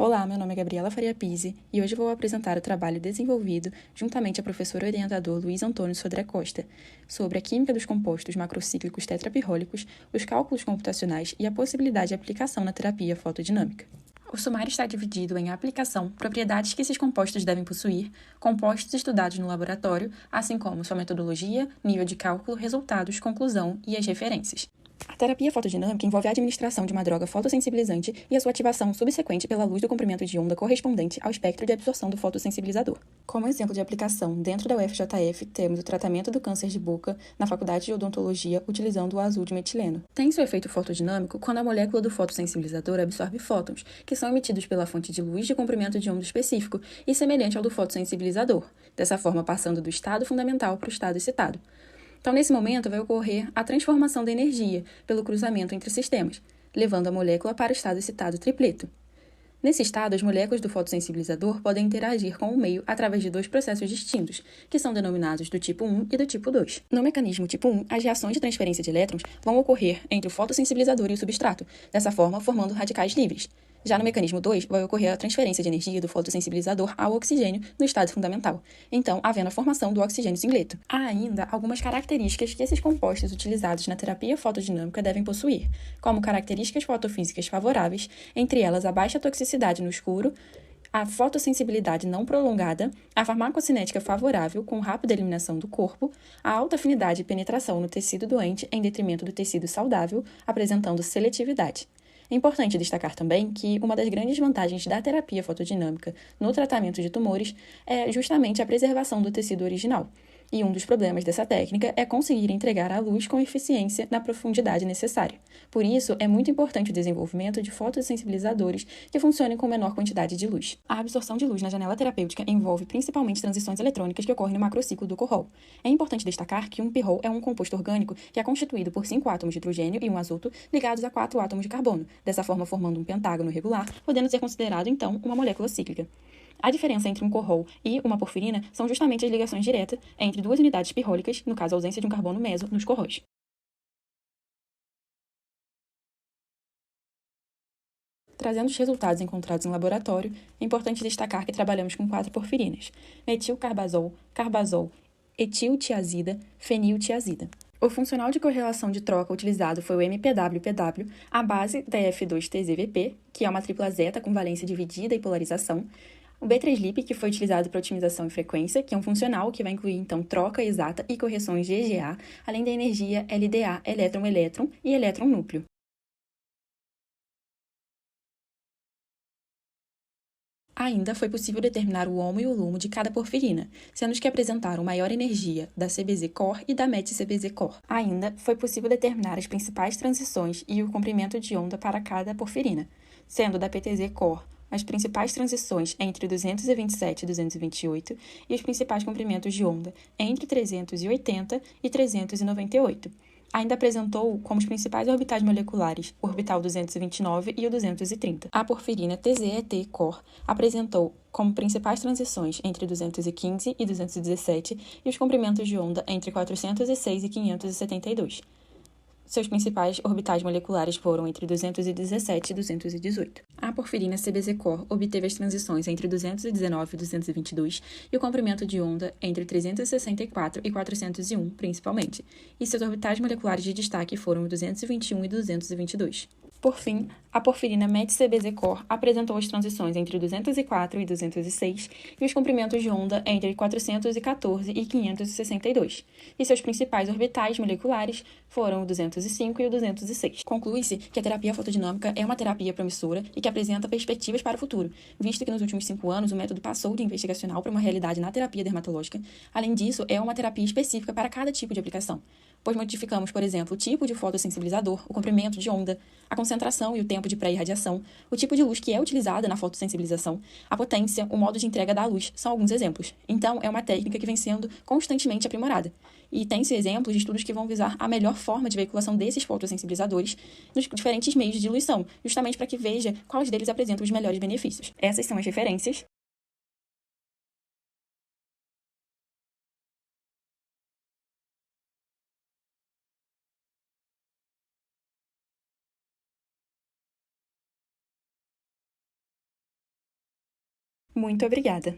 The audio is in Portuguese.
Olá, meu nome é Gabriela Faria Pise e hoje vou apresentar o trabalho desenvolvido juntamente ao professor orientador Luiz Antônio Sodré Costa sobre a química dos compostos macrocíclicos tetrapirrólicos, os cálculos computacionais e a possibilidade de aplicação na terapia fotodinâmica. O sumário está dividido em aplicação, propriedades que esses compostos devem possuir, compostos estudados no laboratório, assim como sua metodologia, nível de cálculo, resultados, conclusão e as referências. A terapia fotodinâmica envolve a administração de uma droga fotossensibilizante e a sua ativação subsequente pela luz do comprimento de onda correspondente ao espectro de absorção do fotossensibilizador. Como exemplo de aplicação, dentro da UFJF, temos o tratamento do câncer de boca na Faculdade de Odontologia utilizando o azul de metileno. Tem seu efeito fotodinâmico quando a molécula do fotossensibilizador absorve fótons, que são emitidos pela fonte de luz de comprimento de onda específico e semelhante ao do fotossensibilizador, dessa forma passando do estado fundamental para o estado excitado. Então, nesse momento, vai ocorrer a transformação da energia pelo cruzamento entre sistemas, levando a molécula para o estado excitado tripleto. Nesse estado, as moléculas do fotossensibilizador podem interagir com o meio através de dois processos distintos, que são denominados do tipo 1 e do tipo 2. No mecanismo tipo 1, as reações de transferência de elétrons vão ocorrer entre o fotossensibilizador e o substrato, dessa forma formando radicais livres. Já no mecanismo 2, vai ocorrer a transferência de energia do fotossensibilizador ao oxigênio no estado fundamental, então havendo a formação do oxigênio singleto. Há ainda algumas características que esses compostos utilizados na terapia fotodinâmica devem possuir, como características fotofísicas favoráveis, entre elas a baixa toxicidade no escuro, a fotossensibilidade não prolongada, a farmacocinética favorável com rápida eliminação do corpo, a alta afinidade e penetração no tecido doente em detrimento do tecido saudável, apresentando seletividade. É importante destacar também que uma das grandes vantagens da terapia fotodinâmica no tratamento de tumores é justamente a preservação do tecido original. E um dos problemas dessa técnica é conseguir entregar a luz com eficiência na profundidade necessária. Por isso, é muito importante o desenvolvimento de fotossensibilizadores que funcionem com menor quantidade de luz. A absorção de luz na janela terapêutica envolve principalmente transições eletrônicas que ocorrem no macrociclo do Corrol. É importante destacar que um pirrol é um composto orgânico que é constituído por 5 átomos de hidrogênio e um azoto ligados a 4 átomos de carbono, dessa forma formando um pentágono regular, podendo ser considerado, então, uma molécula cíclica. A diferença entre um Corrol e uma porfirina são justamente as ligações diretas entre duas unidades pirrólicas, no caso a ausência de um carbono meso, nos Corróis. Trazendo os resultados encontrados em laboratório, é importante destacar que trabalhamos com 4 porfirinas: metilcarbazol, carbazol, etiltiazida, feniltiazida. O funcional de correlação de troca utilizado foi o MPW-PW, a base da F2-TZVP, que é uma tripla zeta com valência dividida e polarização, o B3-LIP, que foi utilizado para otimização e frequência, que é um funcional que vai incluir, então, troca exata e correções GGA, além da energia LDA, elétron-elétron e elétron-núcleo. Ainda foi possível determinar o HOMO e o LUMO de cada porfirina, sendo os que apresentaram maior energia da CBZ-Core e da MET-CBZ-Core. Ainda foi possível determinar as principais transições e o comprimento de onda para cada porfirina, sendo da PTZ-Core as principais transições entre 227 e 228 e os principais comprimentos de onda entre 380 e 398. Ainda apresentou como os principais orbitais moleculares o orbital 229 e o 230. A porfirina TZET-Core apresentou como principais transições entre 215 e 217 e os comprimentos de onda entre 406 e 572. Seus principais orbitais moleculares foram entre 217 e 218. A porfirina CBZ-Core obteve as transições entre 219 e 222 e o comprimento de onda entre 364 e 401, principalmente, e seus orbitais moleculares de destaque foram o 221 e 222. Por fim, a porfirina MET-CBZ-Core apresentou as transições entre 204 e 206 e os comprimentos de onda entre 414 e 562, e seus principais orbitais moleculares foram o 205 e o 206. Conclui-se que a terapia fotodinâmica é uma terapia promissora e que apresenta perspectivas para o futuro, visto que nos últimos 5 anos o método passou de investigacional para uma realidade na terapia dermatológica. Além disso, é uma terapia específica para cada tipo de aplicação, pois modificamos, por exemplo, o tipo de fotossensibilizador, o comprimento de onda, a concentração e o tempo de pré-irradiação, o tipo de luz que é utilizada na fotossensibilização, a potência, o modo de entrega da luz, são alguns exemplos. Então, é uma técnica que vem sendo constantemente aprimorada. E tem-se exemplos de estudos que vão visar a melhor forma de veiculação desses fotossensibilizadores nos diferentes meios de diluição, justamente para que veja quais deles apresentam os melhores benefícios. Essas são as referências. Muito obrigada!